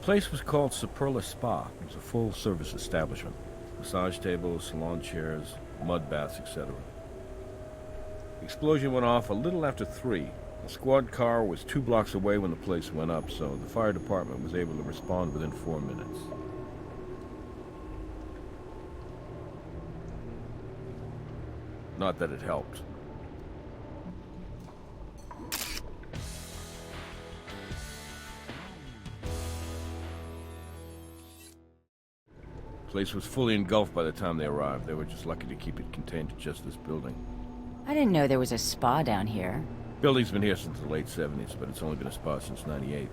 place was called Superla Spa. It was a full-service establishment. Massage tables, salon chairs, mud baths, etc. The explosion went off a little after 3. A squad car was 2 blocks away when the place went up, so the fire department was able to respond within 4 minutes. Not that it helped. The place was fully engulfed by the time they arrived. They were just lucky to keep it contained to just this building. I didn't know there was a spa down here. Building's been here since the late 70s, but it's only been a spa since '98.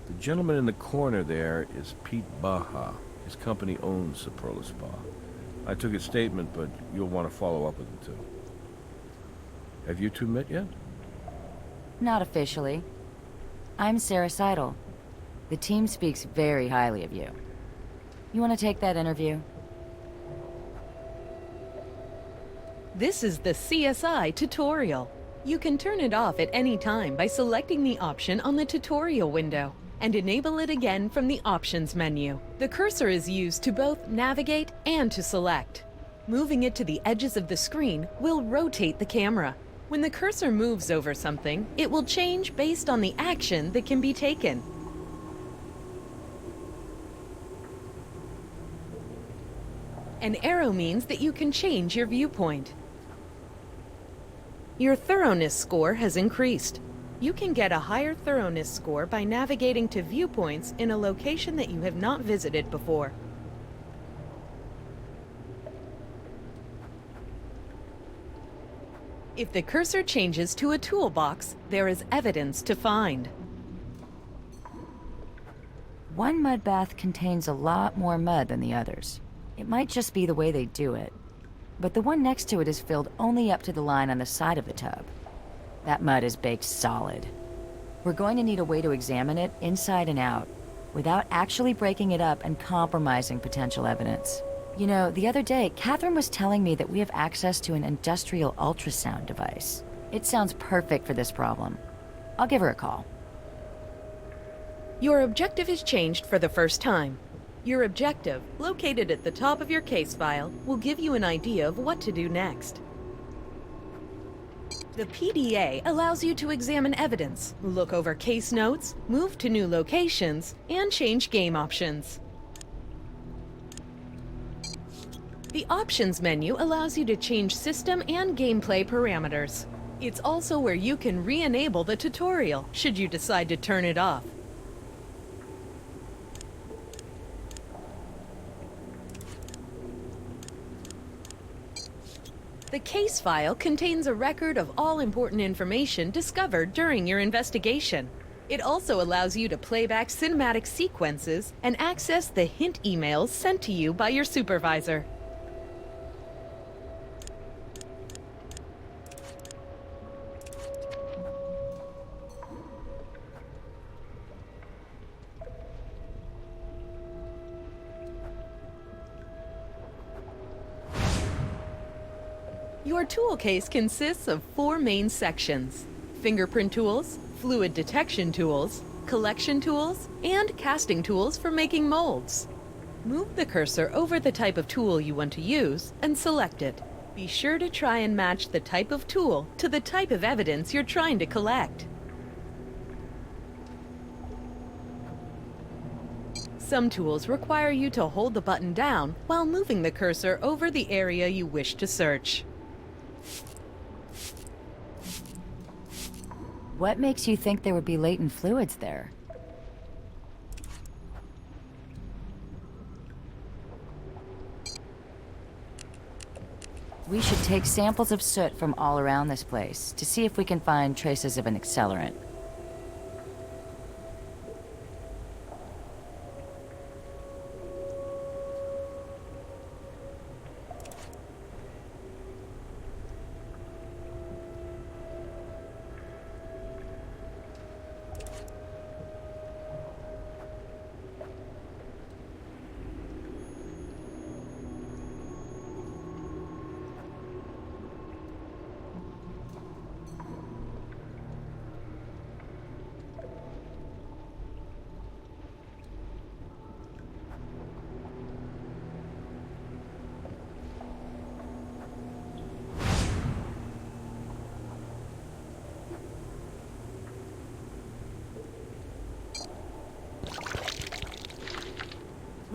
The gentleman in the corner there is Pete Baja. His company owns Superla Spa. I took his statement, but you'll want to follow up with him too. Have you two met yet? Not officially. I'm Sarah Seidel. The team speaks very highly of you. You want to take that interview? This is the CSI tutorial. You can turn it off at any time by selecting the option on the tutorial window and enable it again from the options menu. The cursor is used to both navigate and to select. Moving it to the edges of the screen will rotate the camera. When the cursor moves over something, it will change based on the action that can be taken. An arrow means that you can change your viewpoint. Your thoroughness score has increased. You can get a higher thoroughness score by navigating to viewpoints in a location that you have not visited before. If the cursor changes to a toolbox, there is evidence to find. One mud bath contains a lot more mud than the others. It might just be the way they do it. But the one next to it is filled only up to the line on the side of the tub. That mud is baked solid. We're going to need a way to examine it inside and out, without actually breaking it up and compromising potential evidence. You know, the other day, Catherine was telling me that we have access to an industrial ultrasound device. It sounds perfect for this problem. I'll give her a call. Your objective is changed for the first time. Your objective, located at the top of your case file, will give you an idea of what to do next. The PDA allows you to examine evidence, look over case notes, move to new locations, and change game options. The Options menu allows you to change system and gameplay parameters. It's also where you can re-enable the tutorial, should you decide to turn it off. The case file contains a record of all important information discovered during your investigation. It also allows you to play back cinematic sequences and access the hint emails sent to you by your supervisor. Your tool case consists of 4 main sections: fingerprint tools, fluid detection tools, collection tools, and casting tools for making molds. Move the cursor over the type of tool you want to use and select it. Be sure to try and match the type of tool to the type of evidence you're trying to collect. Some tools require you to hold the button down while moving the cursor over the area you wish to search. What makes you think there would be latent fluids there? We should take samples of soot from all around this place to see if we can find traces of an accelerant.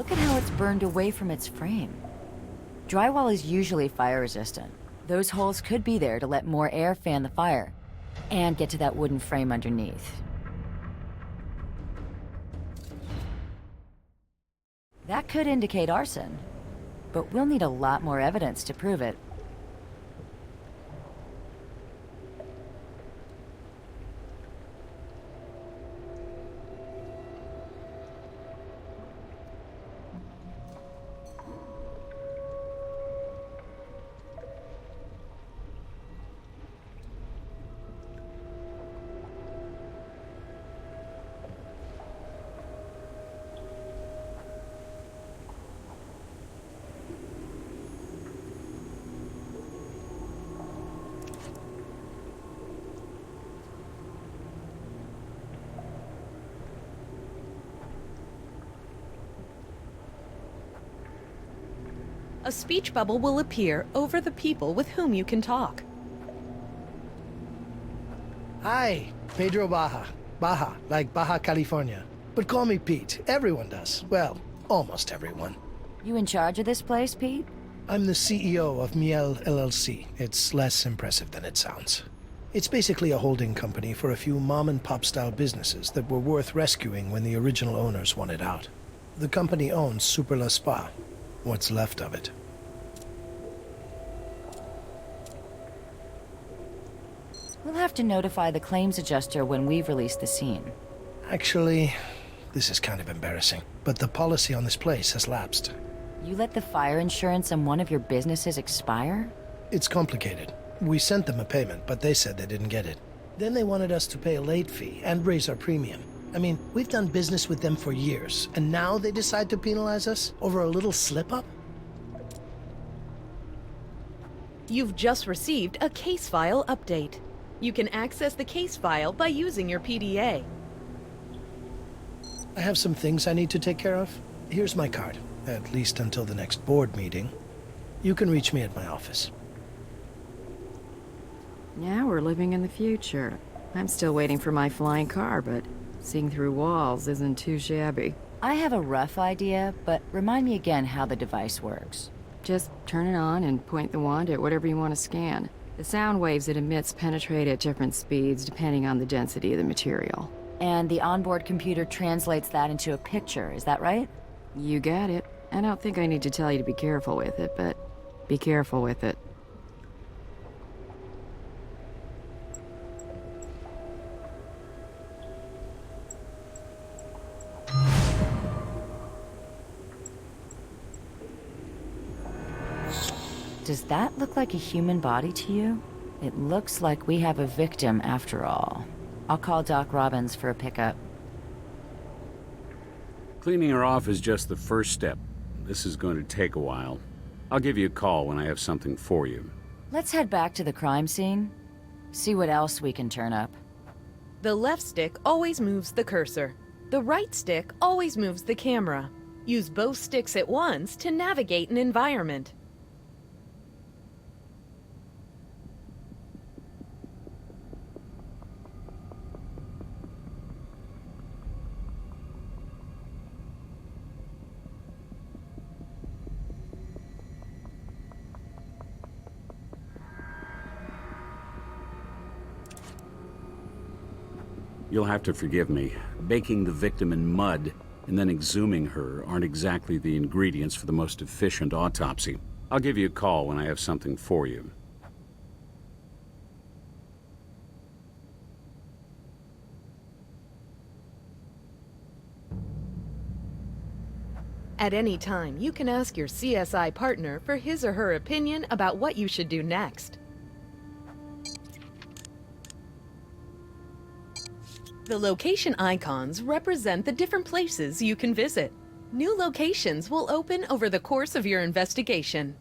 Look at how it's burned away from its frame. Drywall is usually fire resistant. Those holes could be there to let more air fan the fire and get to that wooden frame underneath. That could indicate arson, but we'll need a lot more evidence to prove it. A speech bubble will appear over the people with whom you can talk. Hi, Pedro Baja. Baja, like Baja California. But call me Pete. Everyone does. Well, almost everyone. You in charge of this place, Pete? I'm the CEO of Miel LLC. It's less impressive than it sounds. It's basically a holding company for a few mom-and-pop style businesses that were worth rescuing when the original owners wanted out. The company owns Super La Spa. What's left of it. We'll have to notify the claims adjuster when we've released the scene. Actually, this is kind of embarrassing, but the policy on this place has lapsed. You let the fire insurance on one of your businesses expire? It's complicated. We sent them a payment, but they said they didn't get it. Then they wanted us to pay a late fee and raise our premium. I mean, we've done business with them for years, and now they decide to penalize us over a little slip-up? You've just received a case file update. You can access the case file by using your PDA. I have some things I need to take care of. Here's my card, at least until the next board meeting. You can reach me at my office. Yeah, we're living in the future. I'm still waiting for my flying car, but seeing through walls isn't too shabby. I have a rough idea, but remind me again how the device works. Just turn it on and point the wand at whatever you want to scan. The sound waves it emits penetrate at different speeds depending on the density of the material. And the onboard computer translates that into a picture, is that right? You got it. I don't think I need to tell you to be careful with it, but be careful with it. Does that look like a human body to you? It looks like we have a victim after all. I'll call Doc Robbins for a pickup. Cleaning her off is just the first step. This is going to take a while. I'll give you a call when I have something for you. Let's head back to the crime scene. See what else we can turn up. The left stick always moves the cursor. The right stick always moves the camera. Use both sticks at once to navigate an environment. You'll have to forgive me. Baking the victim in mud and then exhuming her aren't exactly the ingredients for the most efficient autopsy. I'll give you a call when I have something for you. At any time, you can ask your CSI partner for his or her opinion about what you should do next. The location icons represent the different places you can visit. New locations will open over the course of your investigation.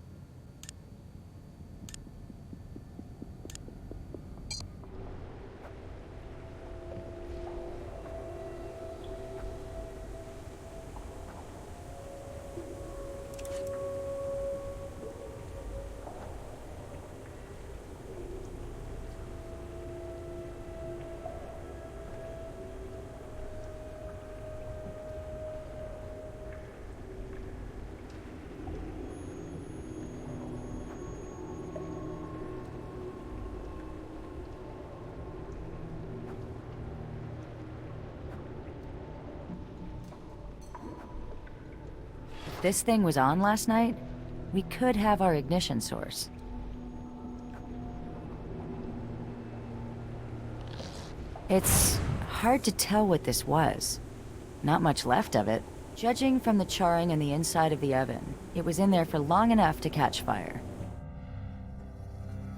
this thing was on last night, we could have our ignition source. It's hard to tell what this was. Not much left of it. Judging from the charring in the inside of the oven, it was in there for long enough to catch fire.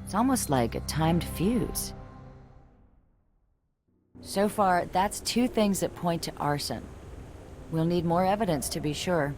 It's almost like a timed fuse. So far, that's 2 things that point to arson. We'll need more evidence to be sure.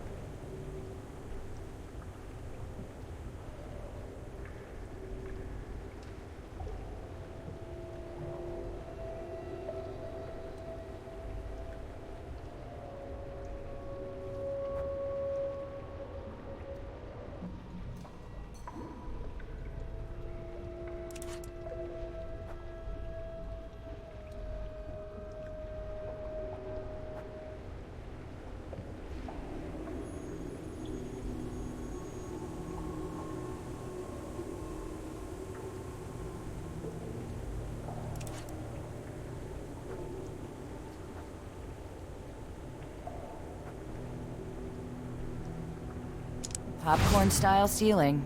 Popcorn-style ceiling.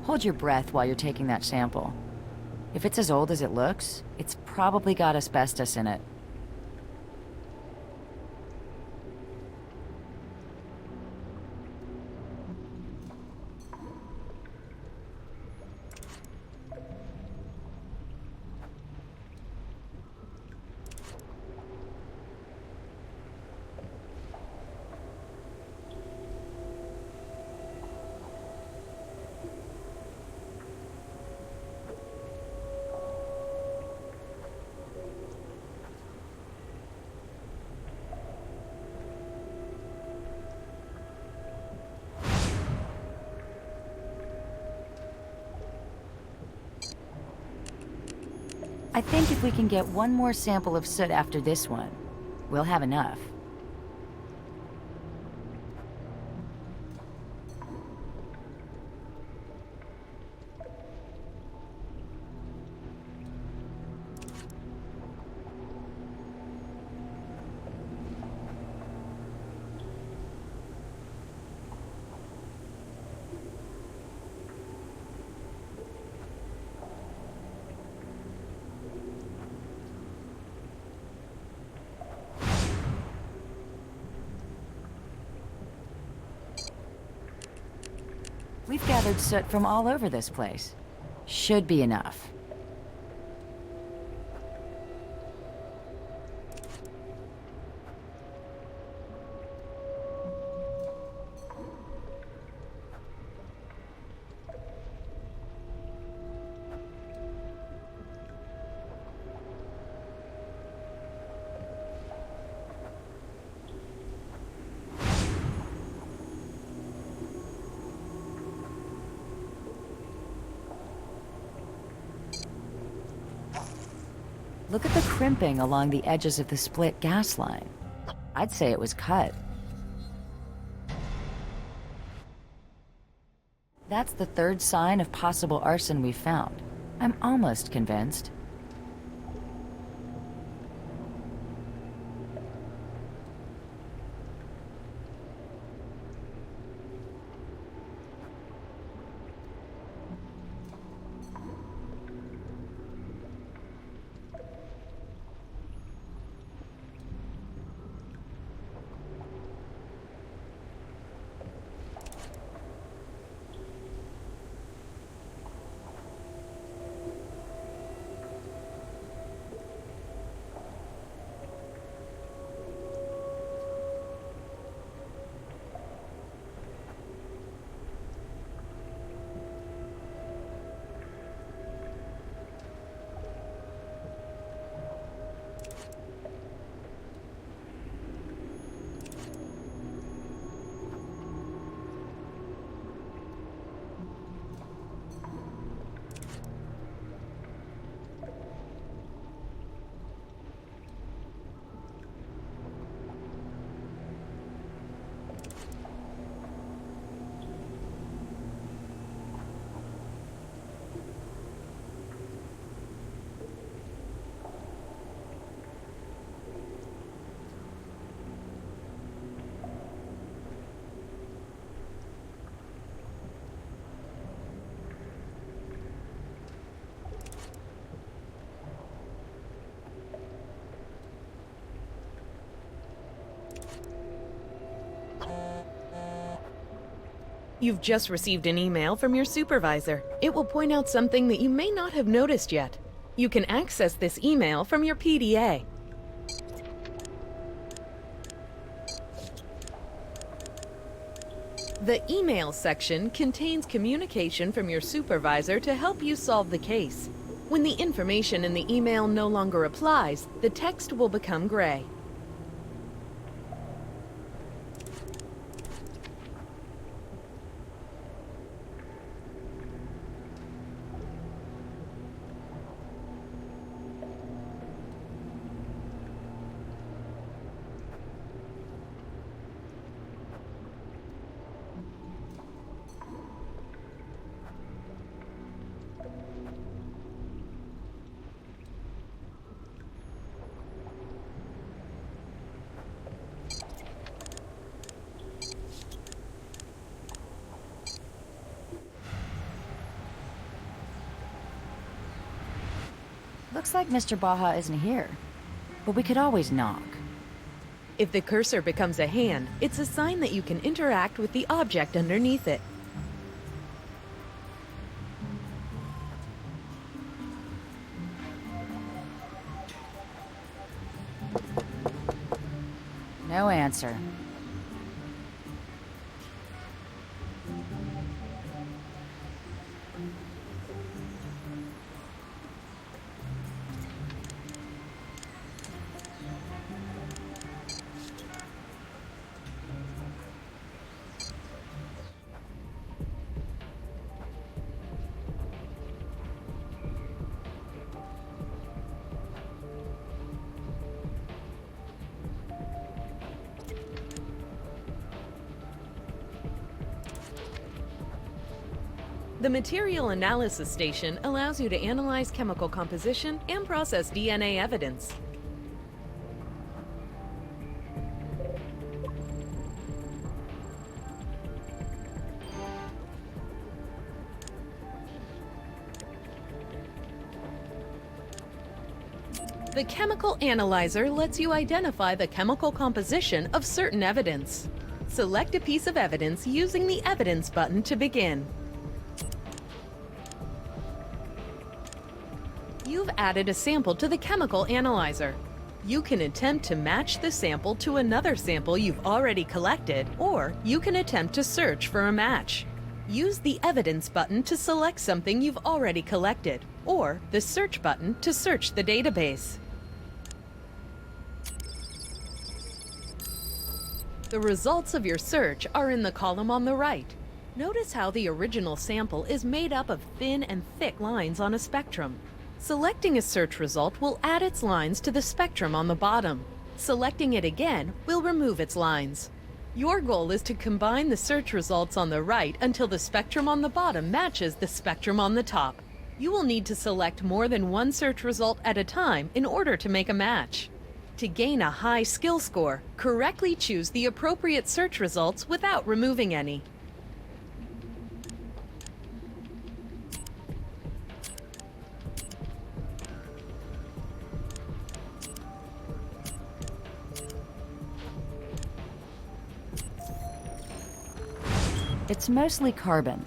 Hold your breath while you're taking that sample. If it's as old as it looks, it's probably got asbestos in it. I think if we can get one more sample of soot after this one, we'll have enough. We've gathered soot from all over this place. Should be enough. Look at the crimping along the edges of the split gas line. I'd say it was cut. That's the 3rd sign of possible arson we've found. I'm almost convinced. You've just received an email from your supervisor. It will point out something that you may not have noticed yet. You can access this email from your PDA. The email section contains communication from your supervisor to help you solve the case. When the information in the email no longer applies, the text will become gray. Looks like Mr. Baja isn't here, but we could always knock. If the cursor becomes a hand, it's a sign that you can interact with the object underneath it. No answer. The Material Analysis Station allows you to analyze chemical composition and process DNA evidence. The Chemical Analyzer lets you identify the chemical composition of certain evidence. Select a piece of evidence using the Evidence button to begin. You've added a sample to the Chemical Analyzer. You can attempt to match the sample to another sample you've already collected, or you can attempt to search for a match. Use the Evidence button to select something you've already collected, or the Search button to search the database. The results of your search are in the column on the right. Notice how the original sample is made up of thin and thick lines on a spectrum. Selecting a search result will add its lines to the spectrum on the bottom. Selecting it again will remove its lines. Your goal is to combine the search results on the right until the spectrum on the bottom matches the spectrum on the top. You will need to select more than one search result at a time in order to make a match. To gain a high skill score, correctly choose the appropriate search results without removing any. It's mostly carbon,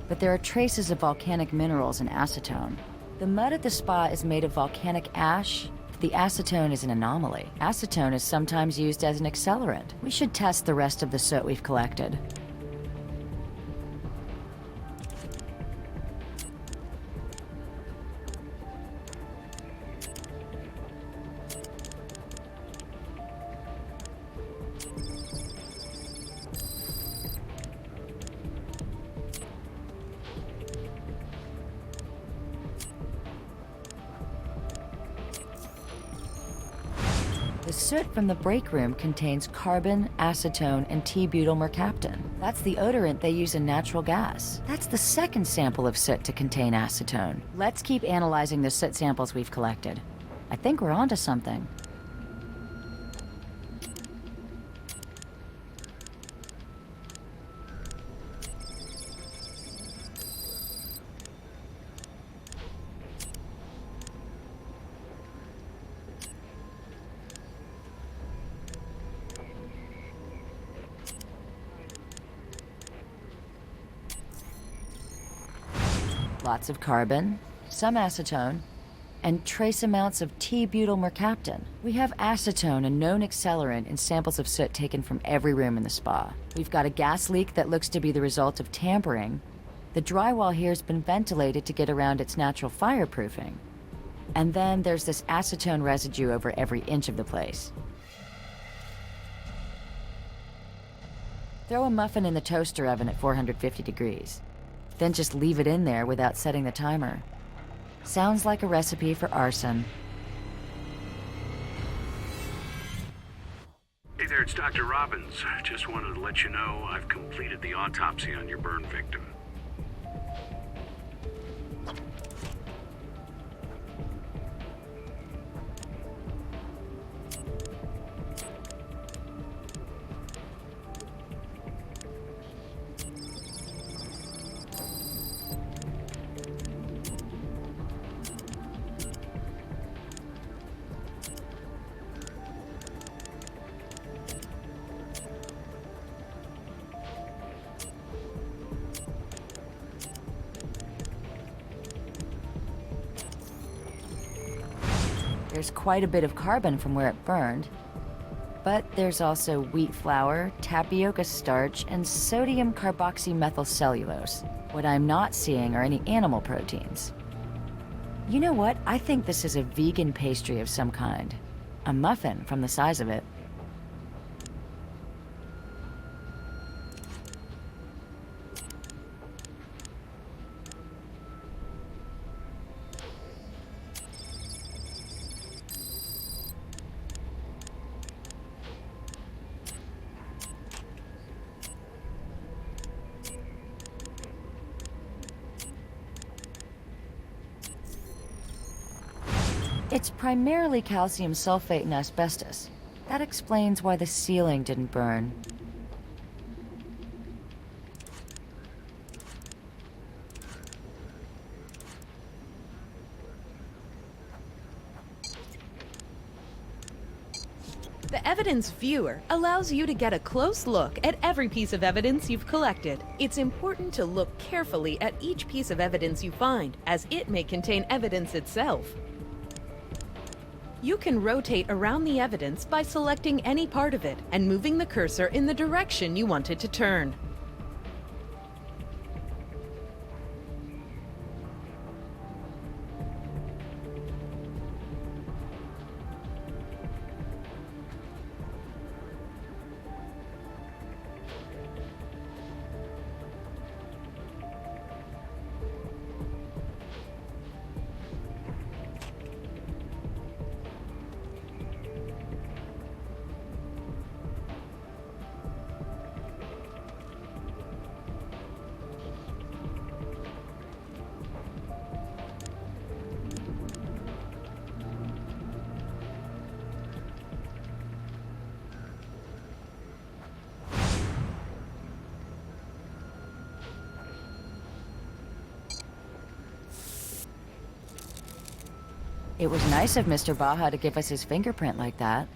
but there are traces of volcanic minerals and acetone. The mud at the spa is made of volcanic ash. The acetone is an anomaly. Acetone is sometimes used as an accelerant. We should test the rest of the soot we've collected. The soot from the break room contains carbon, acetone, and T-butyl mercaptan. That's the odorant they use in natural gas. That's the second sample of soot to contain acetone. Let's keep analyzing the soot samples we've collected. I think we're onto something. Lots of carbon, some acetone, and trace amounts of T-butyl mercaptan. We have acetone, a known accelerant, in samples of soot taken from every room in the spa. We've got a gas leak that looks to be the result of tampering. The drywall here's been ventilated to get around its natural fireproofing. And then there's this acetone residue over every inch of the place. Throw a muffin in the toaster oven at 450 degrees. Then just leave it in there without setting the timer. Sounds like a recipe for arson. Hey there, it's Dr. Robbins. Just wanted to let you know I've completed the autopsy on your burn victim. There's quite a bit of carbon from where it burned. But there's also wheat flour, tapioca starch, and sodium carboxymethylcellulose. What I'm not seeing are any animal proteins. You know what? I think this is a vegan pastry of some kind. A muffin from the size of it. It's primarily calcium sulfate and asbestos. That explains why the ceiling didn't burn. The Evidence Viewer allows you to get a close look at every piece of evidence you've collected. It's important to look carefully at each piece of evidence you find, as it may contain evidence itself. You can rotate around the evidence by selecting any part of it and moving the cursor in the direction you want it to turn. It was nice of Mr. Baja to give us his fingerprint like that.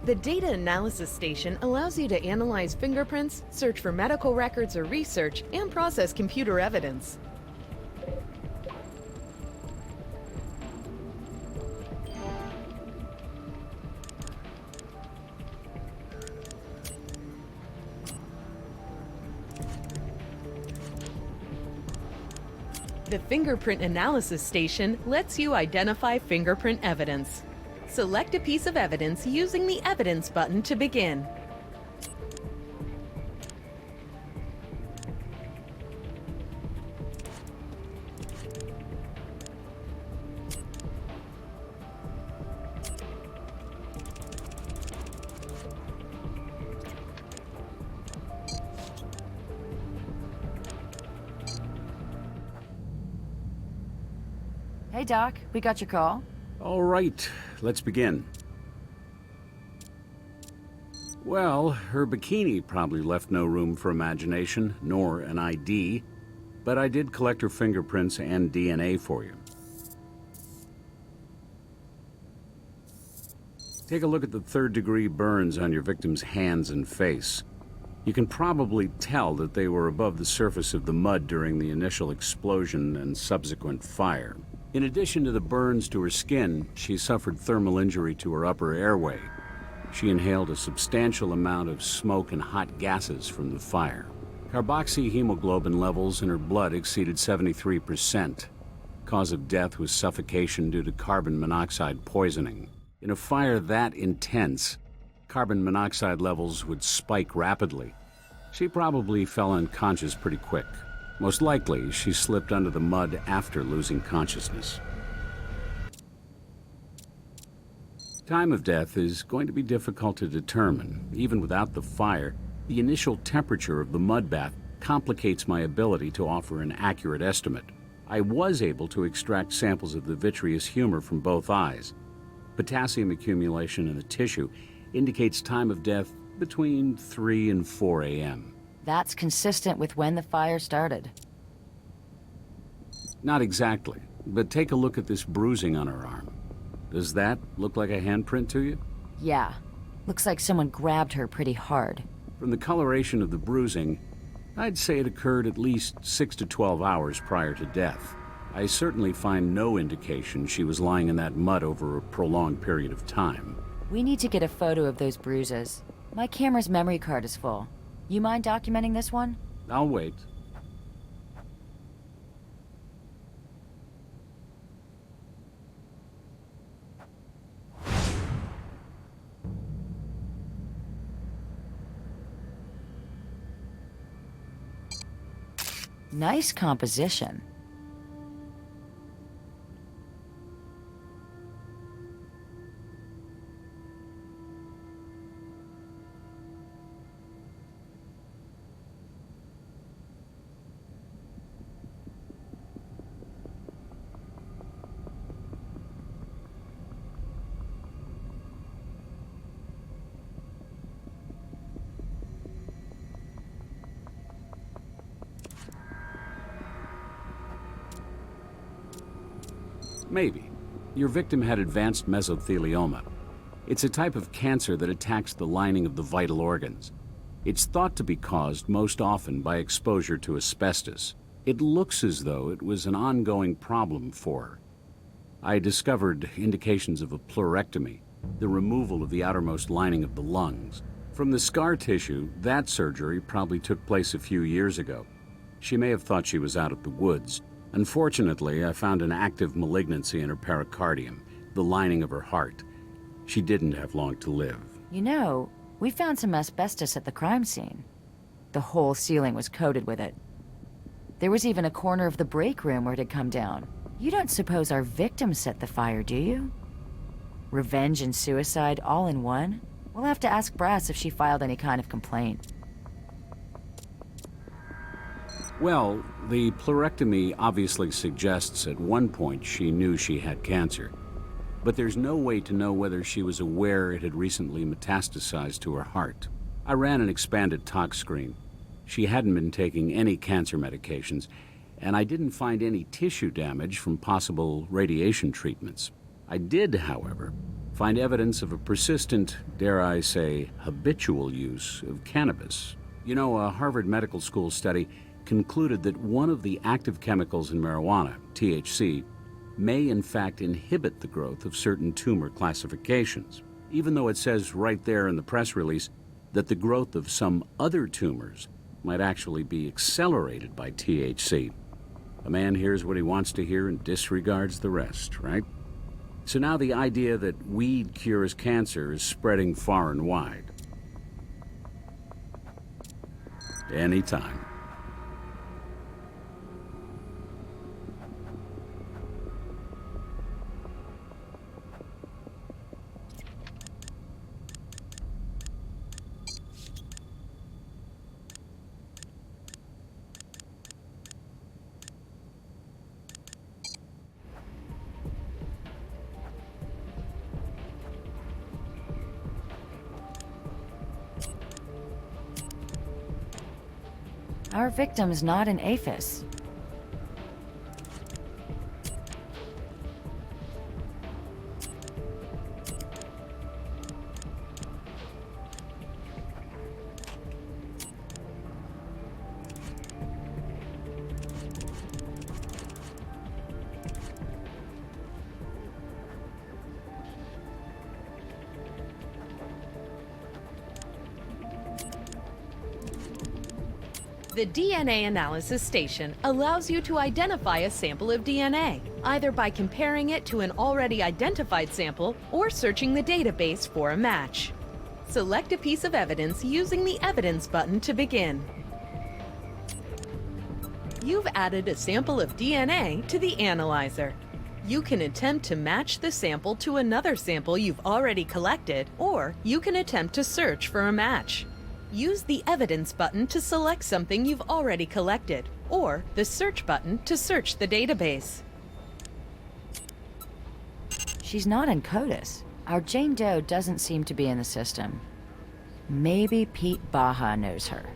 The Data Analysis Station allows you to analyze fingerprints, search for medical records or research, and process computer evidence. The Fingerprint Analysis Station lets you identify fingerprint evidence. Select a piece of evidence using the Evidence button to begin. Hey, Doc. We got your call. All right, let's begin. Well, her bikini probably left no room for imagination, nor an ID, but I did collect her fingerprints and DNA for you. Take a look at the third-degree burns on your victim's hands and face. You can probably tell that they were above the surface of the mud during the initial explosion and subsequent fire. In addition to the burns to her skin, she suffered thermal injury to her upper airway. She inhaled a substantial amount of smoke and hot gases from the fire. Carboxyhemoglobin levels in her blood exceeded 73%. Cause of death was suffocation due to carbon monoxide poisoning. In a fire that intense, carbon monoxide levels would spike rapidly. She probably fell unconscious pretty quick. Most likely, she slipped under the mud after losing consciousness. Time of death is going to be difficult to determine. Even without the fire, the initial temperature of the mud bath complicates my ability to offer an accurate estimate. I was able to extract samples of the vitreous humor from both eyes. Potassium accumulation in the tissue indicates time of death between 3 and 4 a.m. That's consistent with when the fire started. Not exactly, but take a look at this bruising on her arm. Does that look like a handprint to you? Yeah. Looks like someone grabbed her pretty hard. From the coloration of the bruising, I'd say it occurred at least 6 to 12 hours prior to death. I certainly find no indication she was lying in that mud over a prolonged period of time. We need to get a photo of those bruises. My camera's memory card is full. You mind documenting this one? I'll wait. Nice composition. Maybe. Your victim had advanced mesothelioma. It's a type of cancer that attacks the lining of the vital organs. It's thought to be caused most often by exposure to asbestos. It looks as though it was an ongoing problem for her. I discovered indications of a pleurectomy, the removal of the outermost lining of the lungs. From the scar tissue, that surgery probably took place a few years ago. She may have thought she was out of the woods. Unfortunately, I found an active malignancy in her pericardium, the lining of her heart. She didn't have long to live. You know, we found some asbestos at the crime scene. The whole ceiling was coated with it. There was even a corner of the break room where it had come down. You don't suppose our victim set the fire, do you? Revenge and suicide all in one? We'll have to ask Brass if she filed any kind of complaint. Well, the pleurectomy obviously suggests at one point she knew she had cancer. But there's no way to know whether she was aware it had recently metastasized to her heart. I ran an expanded tox screen. She hadn't been taking any cancer medications, and I didn't find any tissue damage from possible radiation treatments. I did, however, find evidence of a persistent, dare I say, habitual use of cannabis. You know, a Harvard Medical School study concluded that one of the active chemicals in marijuana, THC, may in fact inhibit the growth of certain tumor classifications, even though it says right there in the press release that the growth of some other tumors might actually be accelerated by THC. A man hears what he wants to hear and disregards the rest, right? So now the idea that weed cures cancer is spreading far and wide. Anytime. Our victim's not an aphis. The DNA analysis station allows you to identify a sample of DNA, either by comparing it to an already identified sample or searching the database for a match. Select a piece of evidence using the Evidence button to begin. You've added a sample of DNA to the analyzer. You can attempt to match the sample to another sample you've already collected, or you can attempt to search for a match. Use the Evidence button to select something you've already collected, or the Search button to search the database. She's not in CODIS. Our Jane Doe doesn't seem to be in the system. Maybe Pete Baja knows her.